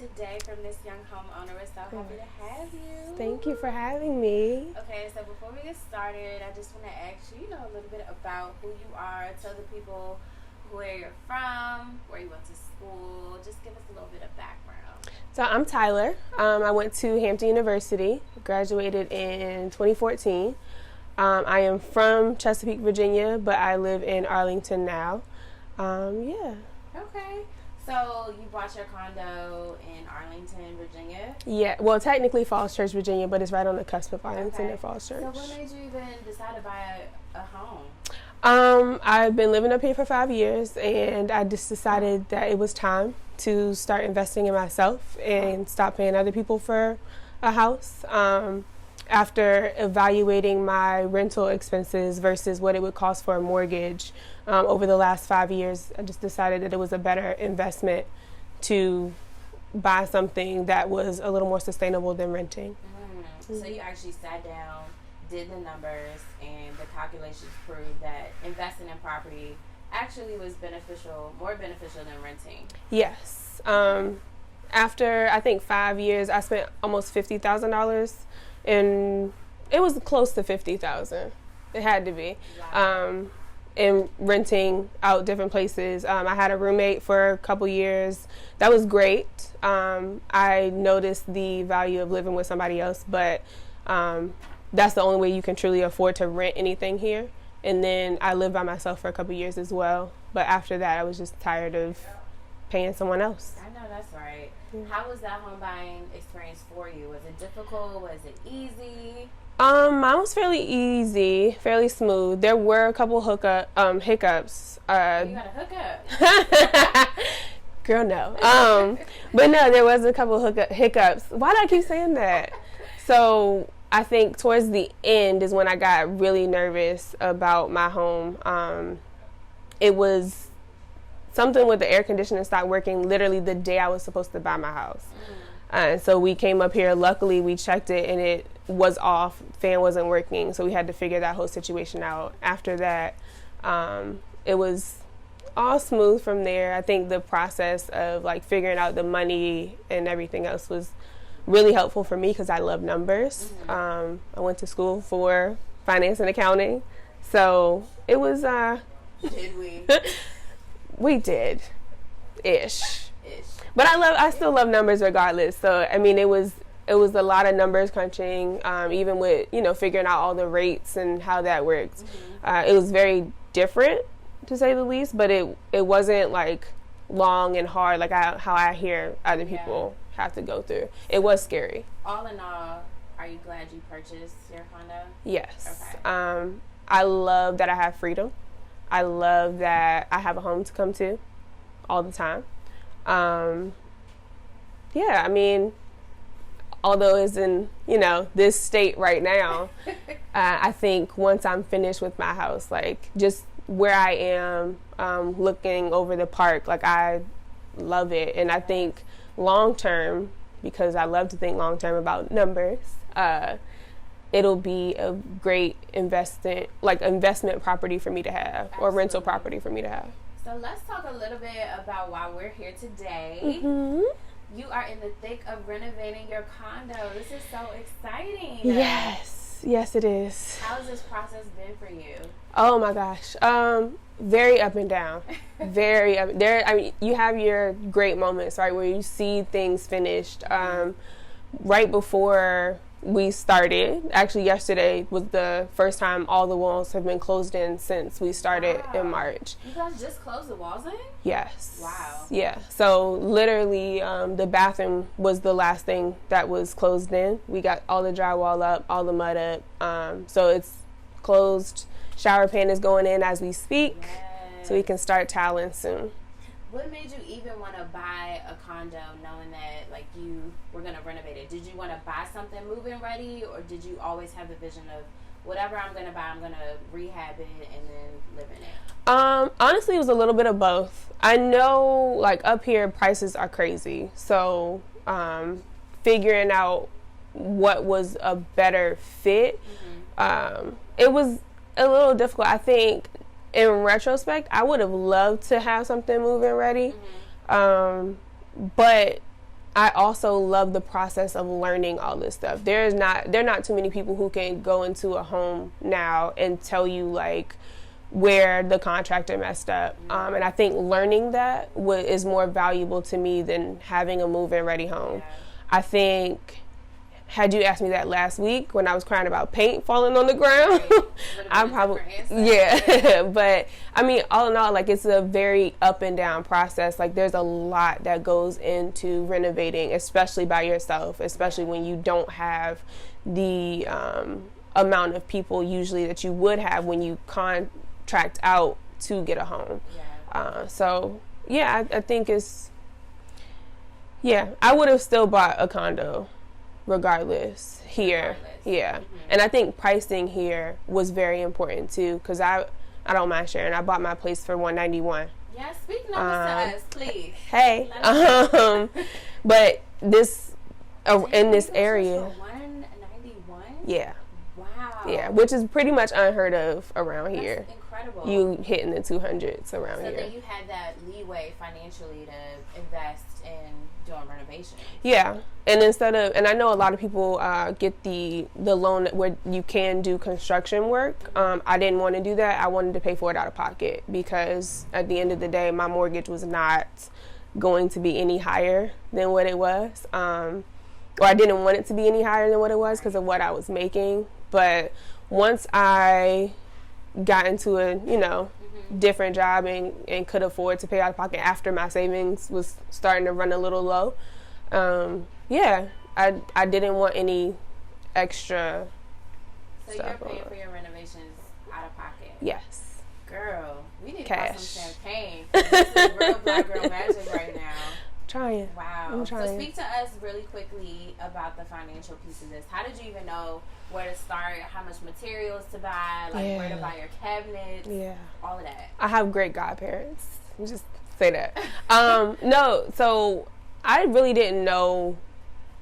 today from This Young Homeowner. We're so happy to have you. Thank you for having me. Okay, so before we get started, I just want to ask you, a little bit about who you are. Tell the people where you're from, where you went to school. Just give us a little bit of background. So I'm Tyler. I went to Hampton University, graduated in 2014. I am from Chesapeake, Virginia, but I live in Arlington now. Yeah. Okay. So you bought your condo in Arlington, Virginia? Yeah. Well, technically Falls Church, Virginia, but it's right on the cusp of Arlington and Falls Church. So what made you even decide to buy a home? I've been living up here for 5 years, and I just decided that it was time to start investing in myself and stop paying other people for a house. After evaluating my rental expenses versus what it would cost for a mortgage over the last 5 years, I just decided that it was a better investment to buy something that was a little more sustainable than renting. So you actually sat down, did the numbers, and the calculations proved that investing in property actually was more beneficial than renting. Yes. After, I think, 5 years, I spent almost $50,000. And it was close to $50,000. It had to be. Wow. And renting out different places. I had a roommate for a couple years. That was great. I noticed the value of living with somebody else, but that's the only way you can truly afford to rent anything here. And then I lived by myself for a couple years as well. But after that, I was just tired of paying someone else. I know that's right. How was that home buying experience for you? Was it difficult? Was it easy? Mine was fairly easy, fairly smooth. There were a couple hiccups. You got a hookup? Girl, no. But no, there was a couple hiccups. Why do I keep saying that? So I think towards the end is when I got really nervous about my home. It was something with the air conditioning stopped working literally the day I was supposed to buy my house. And so we came up here. Luckily, we checked it, and it was off. Fan wasn't working, so we had to figure that whole situation out. After that, it was all smooth from there. I think the process of figuring out the money and everything else was really helpful for me because I love numbers. I went to school for finance and accounting, so it was. Did we? We did, ish. But I still love numbers regardless. So I mean, it was a lot of numbers crunching, even with figuring out all the rates and how that works. It was very different to say the least, but it wasn't long and hard how I hear other people have to go through. It was scary. All in all, are you glad you purchased your condo? Yes. Okay. I love that I have freedom. I love that I have a home to come to all the time. I mean, although it's in, this state right now, I think once I'm finished with my house, just where I am, looking over the park, I love it. And I think long term, because I love to think long term about numbers, it'll be a great investment property for me to have. Absolutely. Or rental property for me to have. So let's talk a little bit about why we're here today. You are in the thick of renovating your condo. This is so exciting. Yes it is. How has this process been for you? Oh my gosh. Very up and down. Very up. You have your great moments, right, where you see things finished. Right before we started, actually yesterday was the first time all the walls have been closed in since we started in March. You guys just closed the walls in? Yes. Wow. Yeah. So literally the bathroom was the last thing that was closed in. We got all the drywall up, all the mud up. So it's closed. Shower pan is going in as we speak. Yes. So we can start toweling soon. What made you even want to buy a condo knowing that you were going to renovate it? Did you want to buy something move-in ready, or did you always have the vision of whatever I'm going to buy, I'm going to rehab it and then live in it? Honestly, it was a little bit of both. I know up here prices are crazy. So figuring out what was a better fit, it was a little difficult. I think in retrospect, I would have loved to have something move-in ready. But I also love the process of learning all this stuff. There are not too many people who can go into a home now and tell you like where the contractor messed up. And I think learning that is more valuable to me than having a move-in ready home. Yeah. I think, had you asked me that last week when I was crying about paint falling on the ground, I probably, yeah. But I mean, all in all, like, it's a very up and down process. Like, there's a lot that goes into renovating, especially by yourself, especially when you don't have the amount of people usually that you would have when you contract out to get a home. Yeah. So yeah, I think I would have still bought a condo regardless here. Yeah. Mm-hmm. And I think pricing here was very important too, because I don't mind sharing. I bought my place for $191. Yeah, speak numbers to us, please. Hey. But this in this area. $191? Yeah. Wow. Yeah, which is pretty much unheard of around here. That's incredible. You hitting the 200s around here. So then you had that leeway financially to invest in doing renovation. Yeah, and and I know a lot of people get the loan where you can do construction work. I didn't want to do that. I wanted to pay for it out of pocket because at the end of the day, my mortgage was not going to be any higher than what it was. Or I didn't want it to be any higher than what it was because of what I was making. But once I got into a, different job and could afford to pay out of pocket after my savings was starting to run a little low, I didn't want any extra stuff. So you're paying for your renovations out of pocket? Yes. Girl, we need Cash. to buy some champagne. This is real black girl magic right now. Trying. Wow. I'm trying. So speak to us really quickly about the financial piece of this. How did you even know where to start, how much materials to buy, where to buy your cabinets, all of that? I have great godparents. Just say that. No, so I really didn't know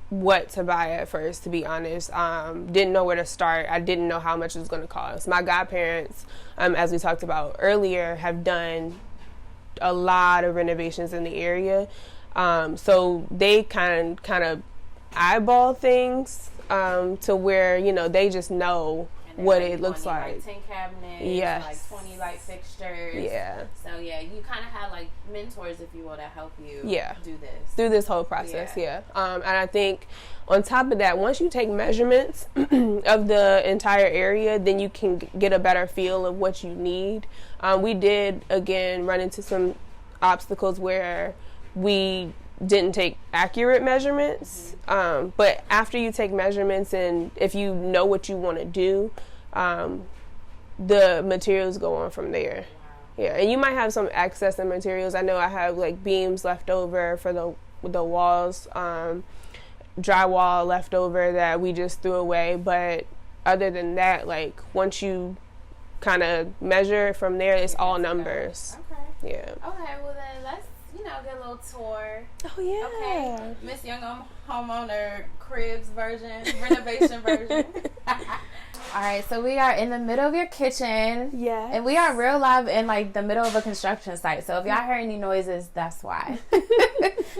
what to buy at first, to be honest. Didn't know where to start. I didn't know how much it was going to cost. My godparents, as we talked about earlier, have done a lot of renovations in the area. So they kind of eyeball things to where, they just know what it looks like. 10 cabinets, yes. 20 light fixtures. Yeah. So you kind of have mentors, if you will, that help you do this. Through this whole process, yeah. And I think on top of that, once you take measurements of the entire area, then you can get a better feel of what you need. We did, again, run into some obstacles where we didn't take accurate measurements, but after you take measurements and if you know what you want to do, the materials go on from there. Wow. Yeah, and you might have some excess in materials. I know I have beams left over for the walls, drywall left over that we just threw away, but other than that, once you kind of measure from there, it's all numbers. Okay. Yeah. Okay, well then let's get a little tour. Oh yeah. Okay. Miss Young Homeowner cribs version, renovation version. All right, so we are in the middle of your kitchen. Yes. And we are real live in the middle of a construction site. So if y'all hear any noises, that's why.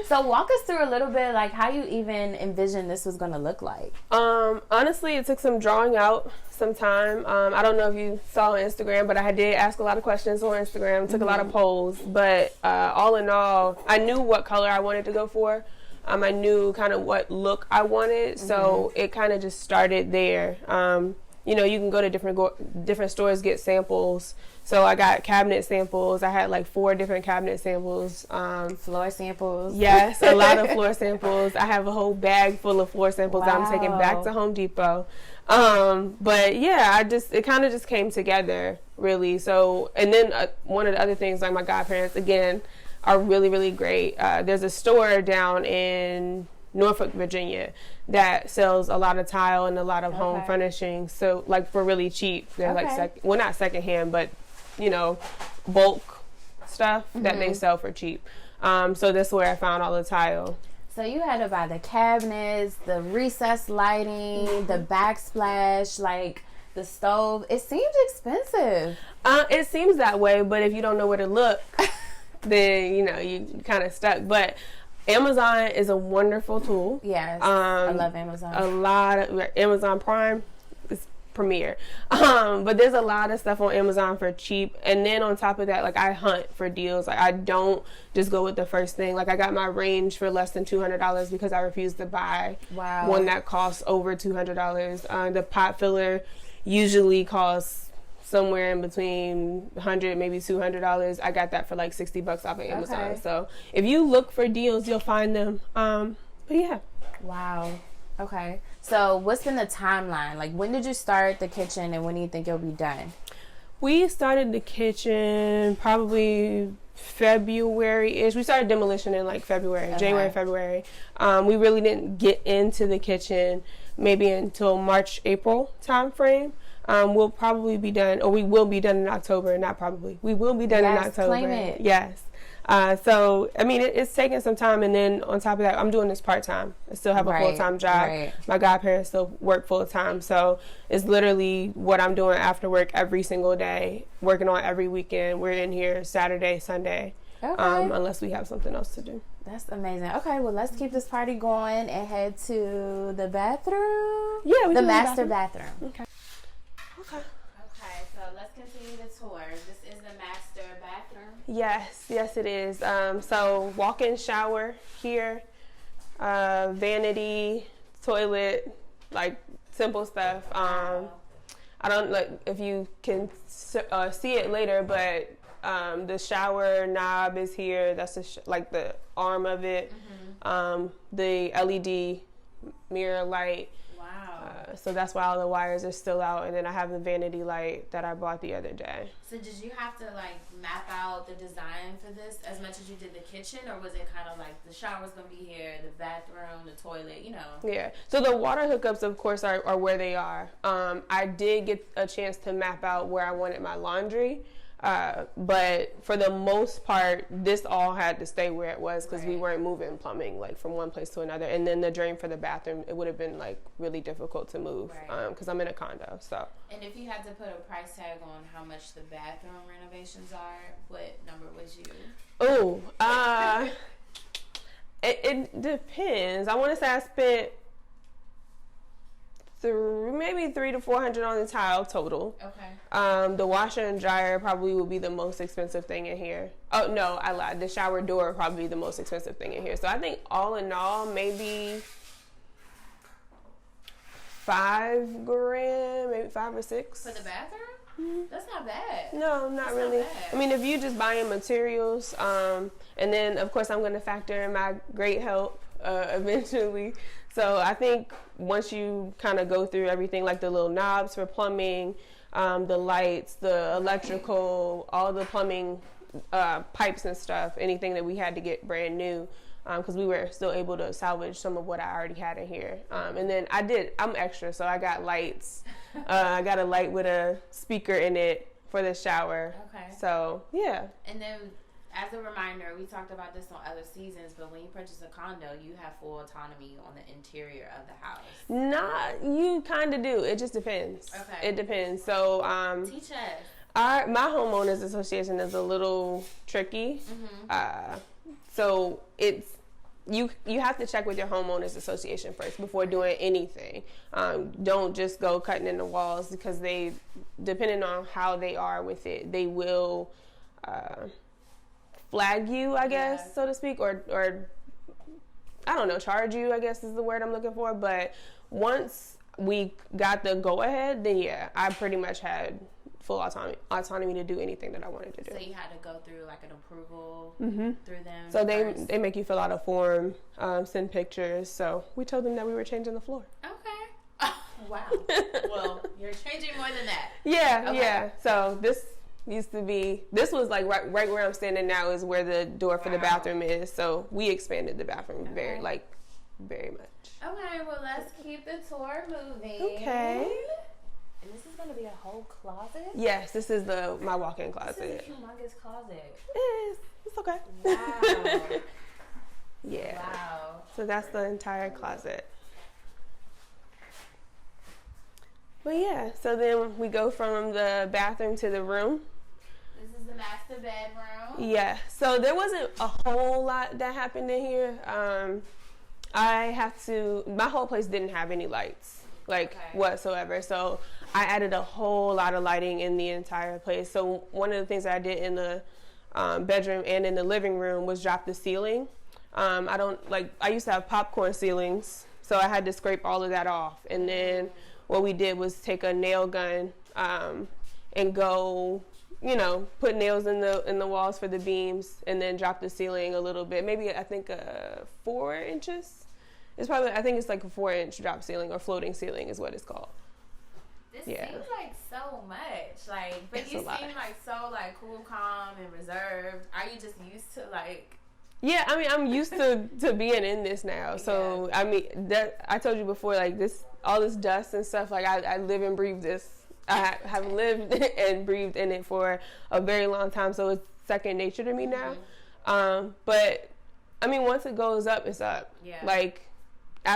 So walk us through a little bit how you even envisioned this was going to look like. Honestly, it took some drawing out some time. I don't know if you saw on Instagram, but I did ask a lot of questions on Instagram, took a lot of polls, but all in all, I knew what color I wanted to go for. I knew kind of what look I wanted, so it kind of just started there. You can go to different stores, get samples. So I got cabinet samples. I had 4 different cabinet samples. Floor samples. Yes, a lot of floor samples. I have a whole bag full of floor samples that I'm taking back to Home Depot. But yeah, it kind of just came together, really. So, and then one of the other things, my godparents, again, are really, really great. There's a store down in Norfolk, Virginia, that sells a lot of tile and a lot of home furnishings. So, for really cheap. They're not secondhand, but bulk stuff that they sell for cheap. So that's where I found all the tile. So you had to buy the cabinets, the recessed lighting, the backsplash, the stove. It seems expensive. It seems that way, but if you don't know where to look, then you kind of stuck. But Amazon is a wonderful tool. Yes, I love Amazon. A lot of Amazon Prime is premier. But there's a lot of stuff on Amazon for cheap. And then on top of that, like, I hunt for deals. Like, I don't just go with the first thing. Like, I got my range for less than $200 because I refuse to buy one that costs over $200. The pot filler usually costs somewhere in between $100, maybe $200. I got that for like $60 off of Amazon. Okay. So if you look for deals, you'll find them. But yeah. Wow. Okay. So what's been the timeline? Like, when did you start the kitchen and when do you think it'll be done? We started the kitchen probably February-ish. We started demolition in like February, January, February. We really didn't get into the kitchen maybe until March, April time frame. We'll probably be done, or we will be done in October, not probably. We will be done in October. Claim it. Yes. So, I mean, it's taking some time, and then on top of that, I'm doing this part-time. I still have a full-time job. Right. My godparents still work full-time, so it's literally what I'm doing after work every single day, working on every weekend. We're in here Saturday, Sunday, unless we have something else to do. That's amazing. Okay, well, let's keep this party going and head to the bathroom. Yeah, the master bathroom. Okay. Okay, so let's continue the tour. This is the master bathroom. Yes, it is. So walk-in shower here, vanity, toilet, like simple stuff. I don't like if you can see it later, but the shower knob is here. That's like the arm of it. Mm-hmm. The LED mirror light. So that's why all the wires are still out, and then I have the vanity light that I bought the other day. So did you have to like map out the design for this as much as you did the kitchen, or was it kind of like the shower's gonna be here, the bathroom, the toilet, you know? Yeah. So the water hookups, of course, are where they are. I did get a chance to map out where I wanted my laundry. But for the most part, this all had to stay where it was because we weren't moving plumbing like from one place to another. And then the drain for the bathroom, it would have been like really difficult to move because I'm in a condo. So. And if you had to put a price tag on how much the bathroom renovations are, what number would you? Oh, it depends. I want to say I spent maybe $300 to $400 on the tile total. Okay. The washer and dryer probably would be the most expensive thing in here. Oh no, I lied. The shower door would probably be the most expensive thing in here. So I think all in all, maybe $5,000, maybe 5 or 6 for the bathroom. Mm-hmm. That's not bad. No, not really. I mean, if you just buying materials, and then of course I'm going to factor in my great help eventually. So I think once you kind of go through everything, like the little knobs for plumbing, the lights, the electrical, all the plumbing pipes and stuff, anything that we had to get brand new, because we were still able to salvage some of what I already had in here. And then I'm extra, so I got lights. I got a light with a speaker in it for the shower. Okay. So, yeah. And then, as a reminder, we talked about this on other seasons, but when you purchase a condo, you have full autonomy on the interior of the house. You kind of do. It just depends. Okay. It depends. So, teach us. My homeowners association is a little tricky. Mm-hmm. So it's you have to check with your homeowners association first before doing anything. Don't just go cutting in the walls because they, depending on how they are with it, they will flag you, I guess, so to speak, or I don't know, charge you, I guess is the word I'm looking for. But once we got the go ahead, then yeah, I pretty much had full autonomy to do anything that I wanted to do. So you had to go through like an approval through them? So they make you fill out a form, send pictures. So we told them that we were changing the floor. Okay. Wow. Well, you're changing more than that. Yeah, okay. Yeah. So this was like right where I'm standing now is where the door for the bathroom is. So we expanded the bathroom very much. Okay, well, let's keep the tour moving. Okay. And this is going to be a whole closet? Yes, this is my walk-in closet. This is a humongous closet. It's okay. Wow. Yeah. Wow. So that's the entire closet. But yeah, so then we go from the bathroom to the room. This is the master the bedroom. Yeah. So there wasn't a whole lot that happened in here. My whole place didn't have any lights, whatsoever. So I added a whole lot of lighting in the entire place. So one of the things that I did in the bedroom and in the living room was drop the ceiling. I used to have popcorn ceilings, so I had to scrape all of that off. And then what we did was take a nail gun and go, put nails in the walls for the beams, and then drop the ceiling a little bit. Maybe I think 4 inches. I think it's like a 4-inch drop ceiling or floating ceiling is what it's called. This seems like so much, but it's you seem like so cool, calm, and reserved. Are you just used to Yeah, I mean, I'm used to being in this now. So I mean, that I told you before, all this dust and stuff. I live and breathe this. I have lived and breathed in it for a very long time, so it's second nature to me now. But I mean, once it goes up, it's up. Yeah.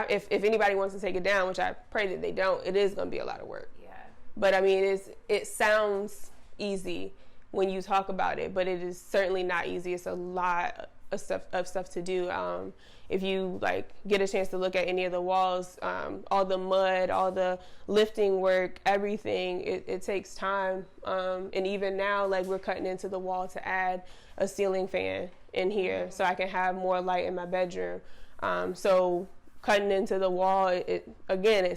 If anybody wants to take it down, which I pray that they don't, it is going to be a lot of work. Yeah. But I mean, it sounds easy when you talk about it, but it is certainly not easy. It's a lot of stuff to do. If you get a chance to look at any of the walls, all the mud, all the lifting work, everything, it takes time. And even now, we're cutting into the wall to add a ceiling fan in here so I can have more light in my bedroom. So cutting into the wall, it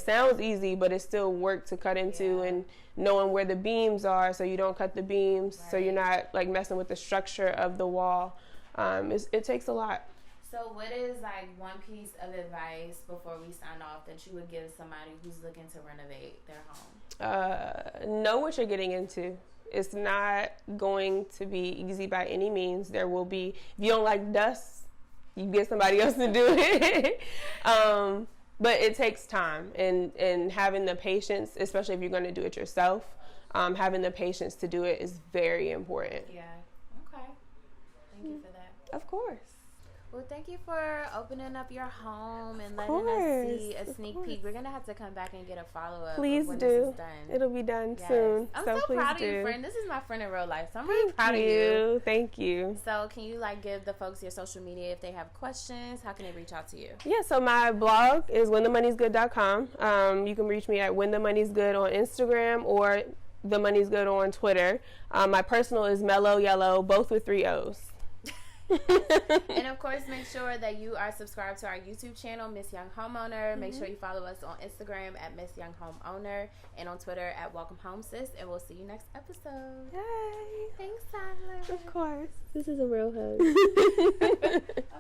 sounds easy, but it's still work to cut into, and knowing where the beams are so you don't cut the beams, so you're not messing with the structure of the wall. It takes a lot. So what is one piece of advice before we sign off that you would give somebody who's looking to renovate their home? Know what you're getting into. It's not going to be easy by any means. There will be, if you don't like dust, you get somebody else to do it. But it takes time, and having the patience, especially if you're going to do it yourself, having the patience to do it is very important. Yeah. Okay. Thank you for that. Of course. Well, thank you for opening up your home and letting us see a sneak peek. We're going to have to come back and get a follow-up when do. This is done. It'll be done soon. I'm so proud of you, friend. This is my friend in real life, so I'm really proud of you. Thank you. So can you give the folks your social media if they have questions? How can they reach out to you? Yeah, so my blog is whenthemoneysgood.com. You can reach me at whenthemoneysgood on Instagram or themoneysgood on Twitter. My personal is Mellow Yellow, both with 3 O's. And of course, make sure that you are subscribed to our YouTube channel, Miss Young Homeowner. Make sure you follow us on Instagram at msyounghomeowner and on Twitter at Welcome Home Sis. And we'll see you next episode. Yay! Thanks, Tyler. Of course. This is a real hug.